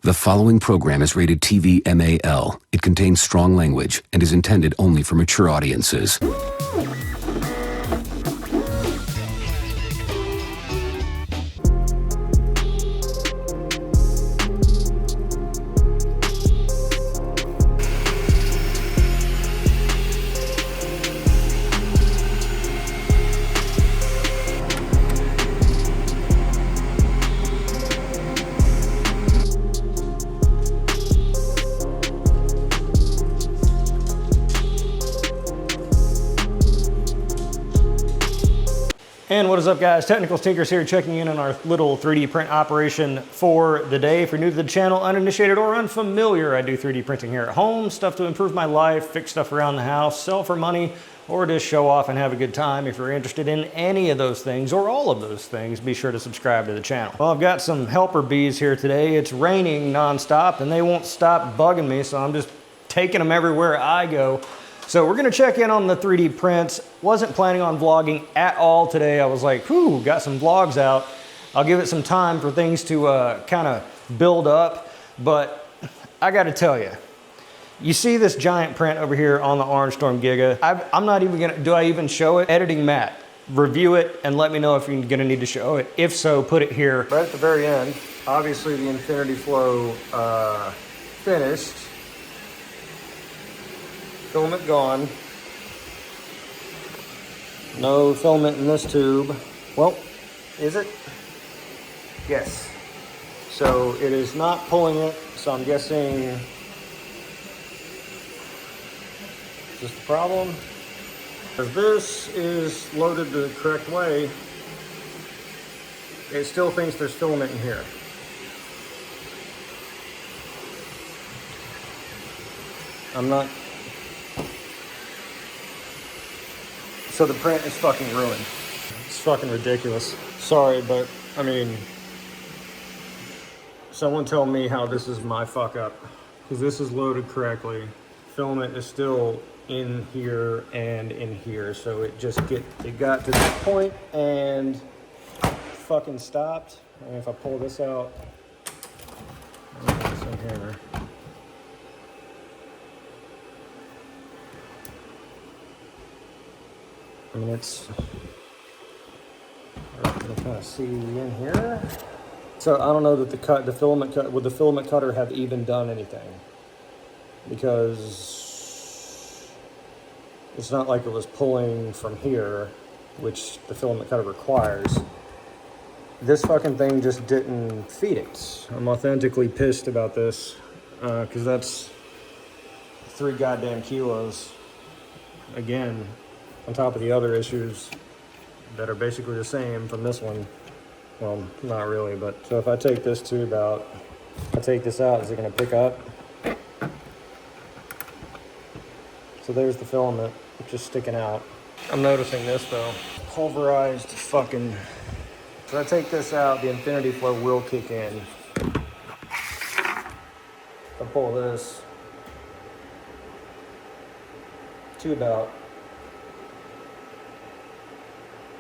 The following program is rated TV MAL. It contains strong language and is intended only for mature audiences. And what is up, guys? Technical Tinkers here, checking in on our little 3D print operation for the day. If you're new to the channel, uninitiated or unfamiliar, I do 3D printing here at home, stuff to improve my life, fix stuff around the house, sell for money, or just show off and have a good time. If you're interested in any of those things or all of those things, be sure to subscribe to the channel. Well, I've got some helper bees here today. It's raining nonstop and they won't stop bugging me, so I'm just taking them everywhere I go. So we're gonna check in on the 3D prints. Wasn't planning on vlogging at all today. I was like, whew, got some vlogs out. I'll give it some time for things to kind of build up. But I gotta tell you, you see this giant print over here on the Orange Storm Giga. I'm not even gonna, do I even show it? Editing Matt, review it and let me know if you're gonna need to show it. If so, put it here. Right at the very end, obviously the Infinity Flow finished. Filament gone. No filament in this tube. Well, is it? Yes. So it is not pulling it, so I'm guessing just the problem. If this is loaded the correct way, it still thinks there's filament in here. I'm not. So the print is fucking ruined. It's fucking ridiculous. Sorry, but I mean, someone tell me how this is my fuck up. Because this is loaded correctly. Filament is still in here and in here. So it got to this point and fucking stopped. And if I pull this out, I'll put this in here. I mean, it's, you can kind of see in here. So I don't know that would the filament cutter have even done anything? Because it's not like it was pulling from here, which the filament cutter requires. This fucking thing just didn't feed it. I'm authentically pissed about this, because that's 3 goddamn kilos. Again, on top of the other issues that are basically the same from this one. Well, not really, but so if I take this tube out, I take this out, is it gonna pick up? So there's the filament just sticking out. I'm noticing this though, pulverized fucking, so I take this out, the Infinity Flow will kick in. If I pull this tube out,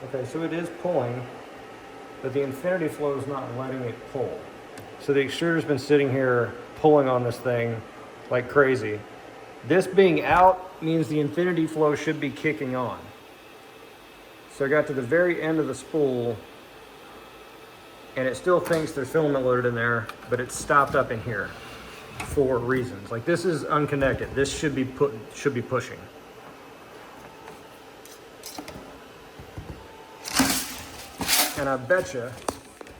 okay, so it is pulling, but the Infinity Flow is not letting it pull. So the extruder's been sitting here pulling on this thing like crazy. This being out means the Infinity Flow should be kicking on. So I got to the very end of the spool and it still thinks there's filament loaded in there, but it's stopped up in here for reasons. Like this is unconnected. This should be pushing. And I betcha,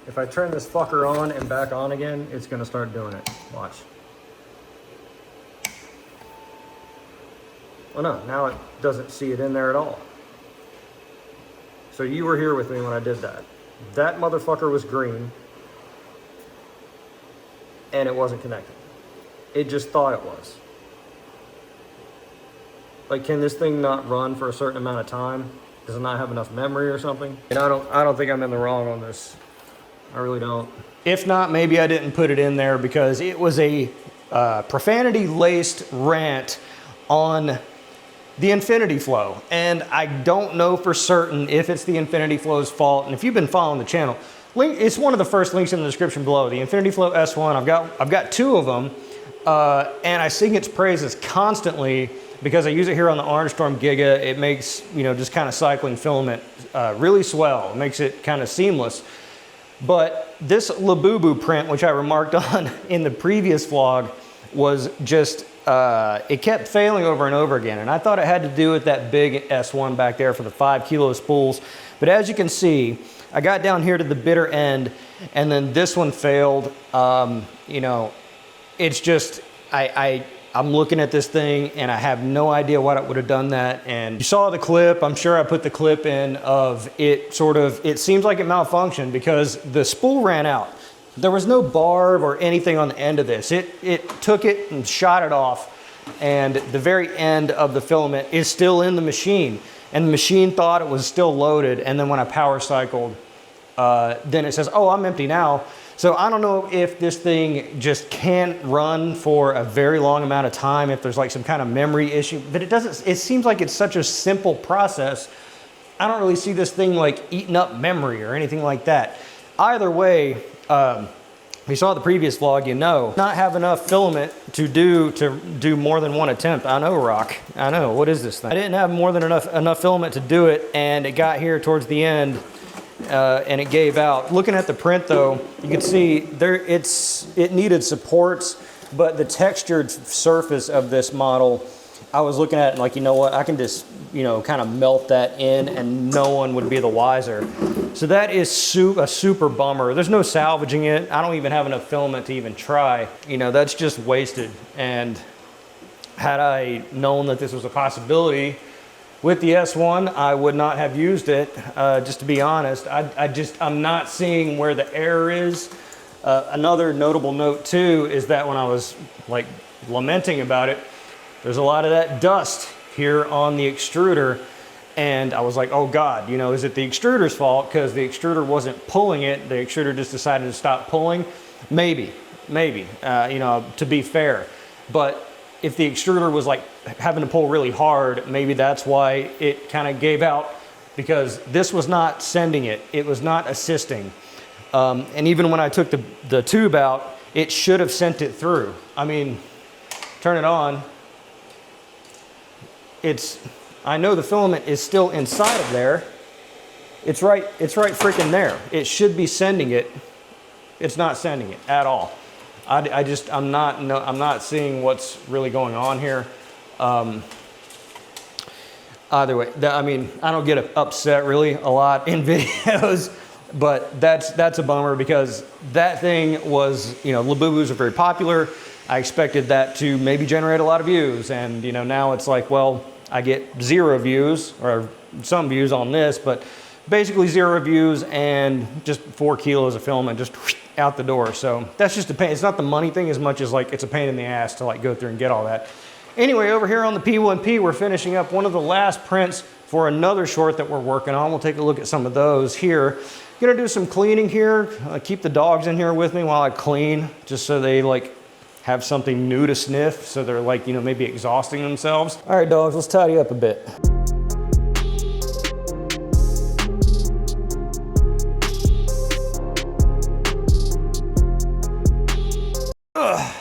if I turn this fucker on and back on again, it's gonna start doing it. Watch. Well, no, now it doesn't see it in there at all. So you were here with me when I did that. That motherfucker was green, and it wasn't connected. It just thought it was. Like, can this thing not run for a certain amount of time? Does it not have enough memory or something? And I don't think I'm in the wrong on this. I really don't. If not, maybe I didn't put it in there because it was a profanity-laced rant on the Infinity Flow. And I don't know for certain if it's the Infinity Flow's fault. And if you've been following the channel, Link, it's one of the first links in the description below. The Infinity Flow S1. I've got 2 of them, and I sing its praises constantly because I use it here on the Orange Storm Giga. It makes, you know, just kind of cycling filament really swell. It makes it kind of seamless. But this Labubu print, which I remarked on in the previous vlog, was just, it kept failing over and over again. And I thought it had to do with that big S1 back there for the 5 kilo spools. But as you can see, I got down here to the bitter end, and then this one failed. You know, it's just, I'm looking at this thing and I have no idea why it would have done that. And you saw the clip, I'm sure I put the clip in of it sort of, it seems like it malfunctioned because the spool ran out. There was no barb or anything on the end of this. It took it and shot it off, and the very end of the filament is still in the machine. And the machine thought it was still loaded, and then when I power cycled, then it says, oh, I'm empty now. So I don't know if this thing just can't run for a very long amount of time, if there's like some kind of memory issue, but it doesn't, it seems like it's such a simple process. I don't really see this thing like eating up memory or anything like that. Either way, if you saw the previous vlog, you know, not have enough filament to do more than one attempt. I know, Rock. I know. What is this thing? I didn't have more than enough filament to do it, and it got here towards the end, and it gave out. Looking at the print, though, you can see there it needed supports, but the textured surface of this model, I was looking at it and like, you know what? I can just, you know, kind of melt that in, and no one would be the wiser. So that is a super bummer. There's no salvaging it. I don't even have enough filament to even try. You know, that's just wasted. And had I known that this was a possibility with the S1, I would not have used it, just to be honest. I'm not seeing where the error is. Another notable note too is that when I was like lamenting about it, there's a lot of that dust here on the extruder. And I was like, oh God, you know, is it the extruder's fault? Because the extruder wasn't pulling it. The extruder just decided to stop pulling. Maybe, you know, to be fair. But if the extruder was like having to pull really hard, maybe that's why it kind of gave out, because this was not sending it. It was not assisting. And even when I took the tube out, it should have sent it through. I mean, turn it on. I know the filament is still inside of there. It's right freaking there. It should be sending it. It's not sending it at all. I'm not seeing what's really going on here. Either way, I mean, I don't get upset really a lot in videos, but that's a bummer, because that thing was, you know, Labubus are very popular. I expected that to maybe generate a lot of views, and you know, now it's like, well, I get 0 views, or some views on this, but basically 0 views and just 4 kilos of filament just out the door. So that's just a pain. It's not the money thing as much as like it's a pain in the ass to like go through and get all that. Anyway, over here on the P1P, we're finishing up one of the last prints for another short that we're working on. We'll take a look at some of those here. Gonna do some cleaning here. Keep the dogs in here with me while I clean, just so they like have something new to sniff, so they're like, you know, maybe exhausting themselves. All right, dogs, let's tidy up a bit. Ugh.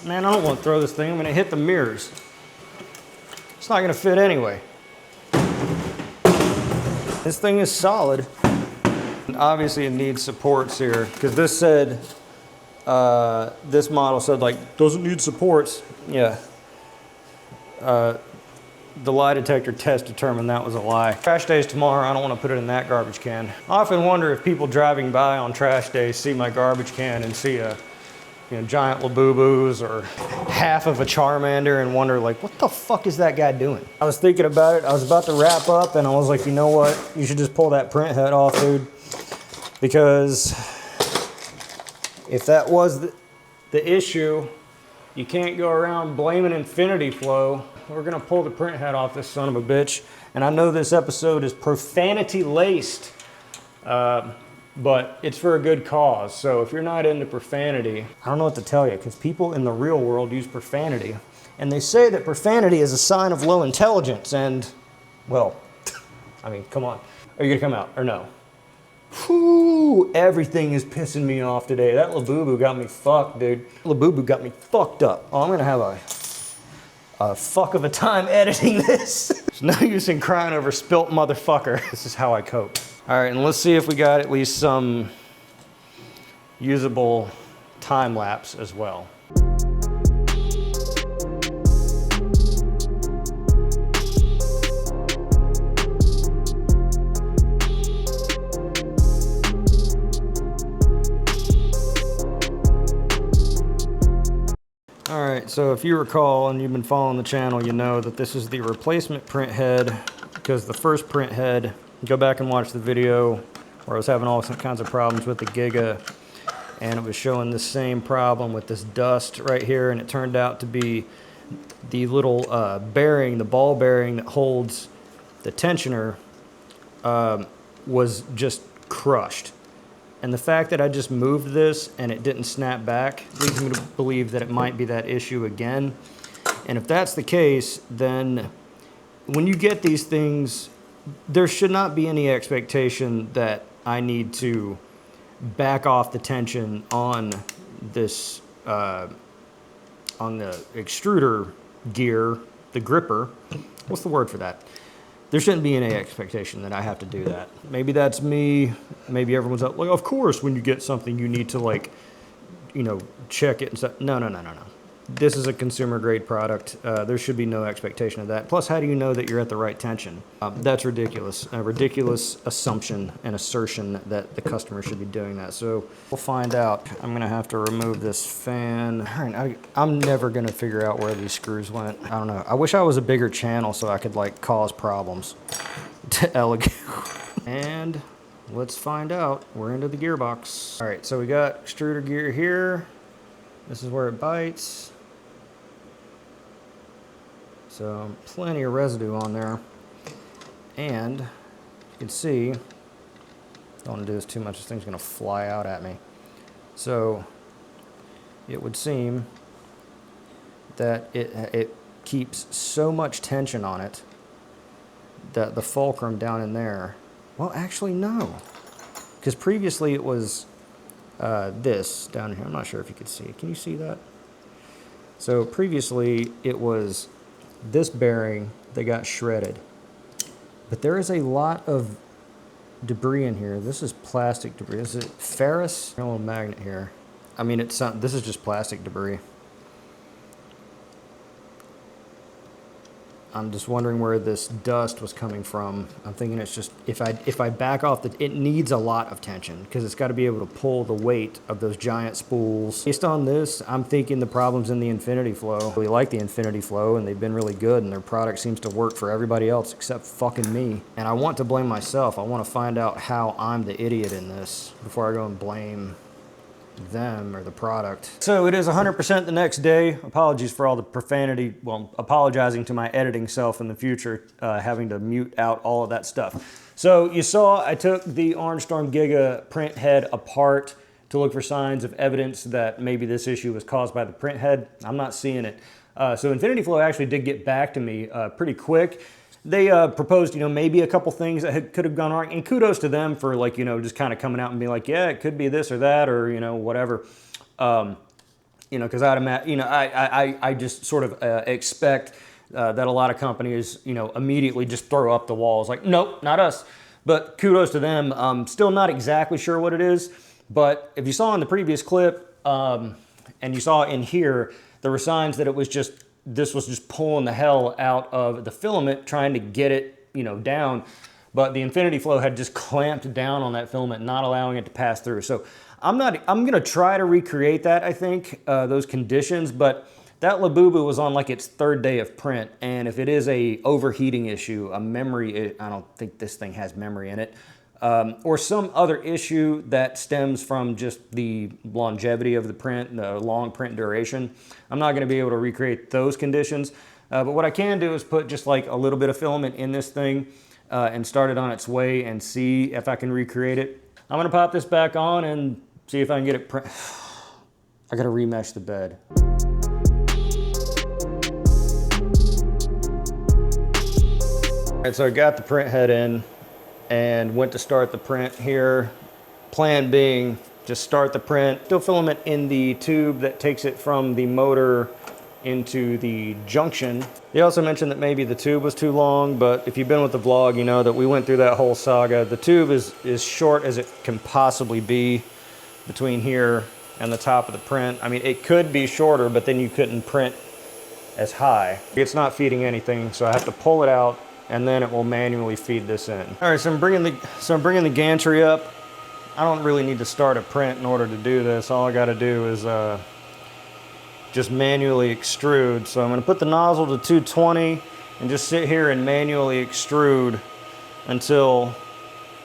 Man, I don't want to throw this thing. I'm gonna hit the mirrors. It's not gonna fit anyway. This thing is solid. Obviously it needs supports here, because this said, this model said like, doesn't need supports. Yeah. The lie detector test determined that was a lie. Trash day's tomorrow. I don't want to put it in that garbage can. I often wonder if people driving by on trash days see my garbage can and see a, you know, giant Labubus or half of a Charmander and wonder like, what the fuck is that guy doing? I was thinking about it. I was about to wrap up and I was like, you know what? You should just pull that print head off, dude. Because if that was the issue, you can't go around blaming Infinity Flow. We're gonna pull the print head off this son of a bitch. And I know this episode is profanity laced, but it's for a good cause. So if you're not into profanity, I don't know what to tell you, because people in the real world use profanity. And they say that profanity is a sign of low intelligence, and, well, I mean, come on. Are you gonna come out or no? Whew, everything is pissing me off today. That Labubu got me fucked, dude. Labubu got me fucked up. Oh, I'm gonna have a fuck of a time editing this. There's no use in crying over spilt motherfucker. This is how I cope. All right, and let's see if we got at least some usable time lapse as well. All right, so if you recall and you've been following the channel, you know that this is the replacement print head, because the first print head, go back and watch the video where I was having all kinds of problems with the Giga, and it was showing the same problem with this dust right here, and it turned out to be the little bearing, the ball bearing that holds the tensioner was just crushed. And the fact that I just moved this and it didn't snap back leads me to believe that it might be that issue again. And if that's the case, then when you get these things, there should not be any expectation that I need to back off the tension on this, on the extruder gear, the gripper. What's the word for that? There shouldn't be any expectation that I have to do that. Maybe that's me. Maybe everyone's like, of course, when you get something, you need to, like, you know, check it and stuff. No. This is a consumer grade product. There should be no expectation of that. Plus, how do you know that you're at the right tension? That's ridiculous. A ridiculous assumption and assertion that the customer should be doing that. So we'll find out. I'm gonna have to remove this fan. All right, I'm never gonna figure out where these screws went. I don't know. I wish I was a bigger channel so I could, like, cause problems to Elegant. And let's find out. We're into the gearbox. All right, so we got extruder gear here. This is where it bites. So plenty of residue on there. And you can see, don't want to do this too much, this thing's gonna fly out at me. So it would seem that it keeps so much tension on it that the fulcrum down in there, well, actually no. Because previously it was this down here. I'm not sure if you could see it. Can you see that? So previously it was this bearing that got shredded. But there is a lot of debris in here. This is plastic debris. Is it ferrous? A little magnet here. I mean, this is just plastic debris. I'm just wondering where this dust was coming from. I'm thinking it's just, if I back off, it needs a lot of tension because it's got to be able to pull the weight of those giant spools. Based on this, I'm thinking the problem's in the Infinity Flow. We like the Infinity Flow and they've been really good and their product seems to work for everybody else except fucking me. And I want to blame myself. I want to find out how I'm the idiot in this before I go and blame them or the product. So it is 100% the next day. Apologies for all the profanity. Well, apologizing to my editing self in the future, having to mute out all of that stuff. So you saw I took the Orange Storm Giga print head apart to look for signs of evidence that maybe this issue was caused by the print head. I'm not seeing it. So Infinity Flow actually did get back to me pretty quick. They proposed, you know, maybe a couple things that could have gone wrong, and kudos to them for, like, you know, just kind of coming out and being like, yeah, it could be this or that, or, you know, whatever. You know, because I'd imagine, you know, I just sort of expect that a lot of companies, you know, immediately just throw up the walls, like, nope, not us. But kudos to them. Still not exactly sure what it is, but if you saw in the previous clip, and you saw in here, there were signs that it was just, this was just pulling the hell out of the filament, trying to get it, you know, down. But the Infinity Flow had just clamped down on that filament, not allowing it to pass through. So I'm gonna try to recreate that, I think, those conditions, but that Labubu was on like its 3rd day of print. And if it is a overheating issue, a memory, I don't think this thing has memory in it, or some other issue that stems from just the longevity of the print, the long print duration, I'm not going to be able to recreate those conditions. But what I can do is put just like a little bit of filament in this thing and start it on its way and see if I can recreate it. I'm going to pop this back on and see if I can get it I got to remesh the bed. All right, so I got the print head in. and went to start the print here. Plan being, just start the print. Still filament in the tube that takes it from the motor into the junction. They also mentioned that maybe the tube was too long, but if you've been with the vlog, you know that we went through that whole saga. The tube is short as it can possibly be between here and the top of the print. I mean, it could be shorter, but then you couldn't print as high. It's not feeding anything, so I have to pull it out and then it will manually feed this in. All right, so I'm bringing the gantry up. I don't really need to start a print in order to do this. All I gotta do is just manually extrude. So I'm gonna put the nozzle to 220 and just sit here and manually extrude until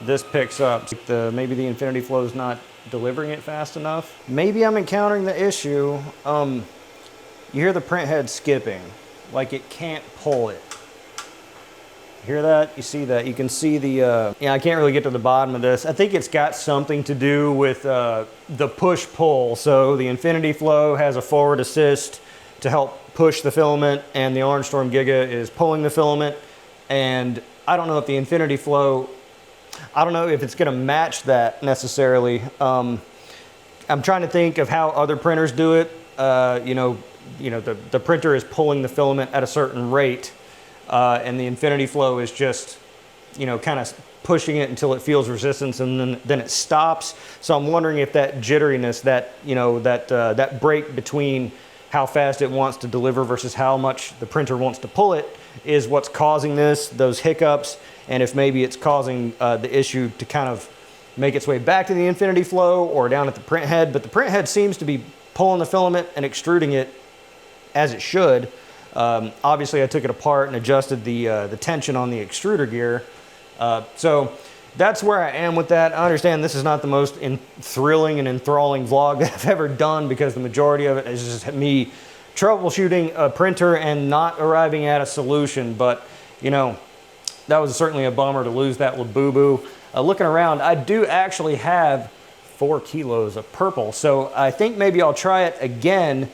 this picks up. Maybe the infinity flow is not delivering it fast enough. Maybe I'm encountering the issue. You hear the print head skipping, like it can't pull it. Hear that? You see that? You can see the, yeah, I can't really get to the bottom of this. I think it's got something to do with the push-pull. So the infinity flow has a forward assist to help push the filament, and the Arnstorm Giga is pulling the filament. And I don't know if the infinity flow, I don't know if it's gonna match that necessarily. I'm trying to think of how other printers do it. You know, the printer is pulling the filament at a certain rate. And the infinity flow is just, you know, kind of pushing it until it feels resistance, and then it stops. So I'm wondering if that jitteriness, that, you know, that break between how fast it wants to deliver versus how much the printer wants to pull it is what's causing those hiccups, and if maybe it's causing the issue to kind of make its way back to the infinity flow or down at the print head. But the print head seems to be pulling the filament and extruding it as it should. Obviously I took it apart and adjusted the tension on the extruder gear. So that's where I am with that. I understand this is not the most thrilling and enthralling vlog that I've ever done, because the majority of it is just me troubleshooting a printer and not arriving at a solution. But, you know, that was certainly a bummer to lose that Labubu. Looking around, I do actually have 4 kilos of purple. So I think maybe I'll try it again.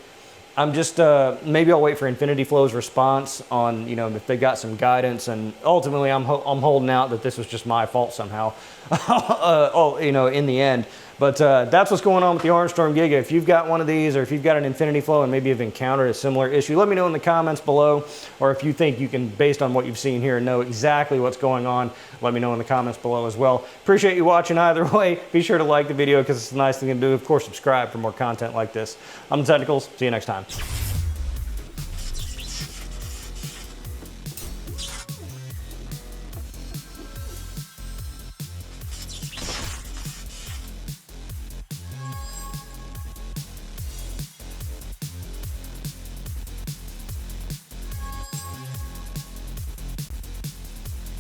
I'm just, maybe I'll wait for Infinity Flow's response on, you know, if they got some guidance, and ultimately I'm holding out that this was just my fault somehow, you know, in the end. But that's what's going on with the Arnstorm Giga. If you've got one of these, or if you've got an Infinity Flow and maybe you've encountered a similar issue, let me know in the comments below. Or if you think you can, based on what you've seen here, know exactly what's going on, let me know in the comments below as well. Appreciate you watching either way. Be sure to like the video because it's a nice thing to do. Of course, subscribe for more content like this. I'm The Technicals. See you next time.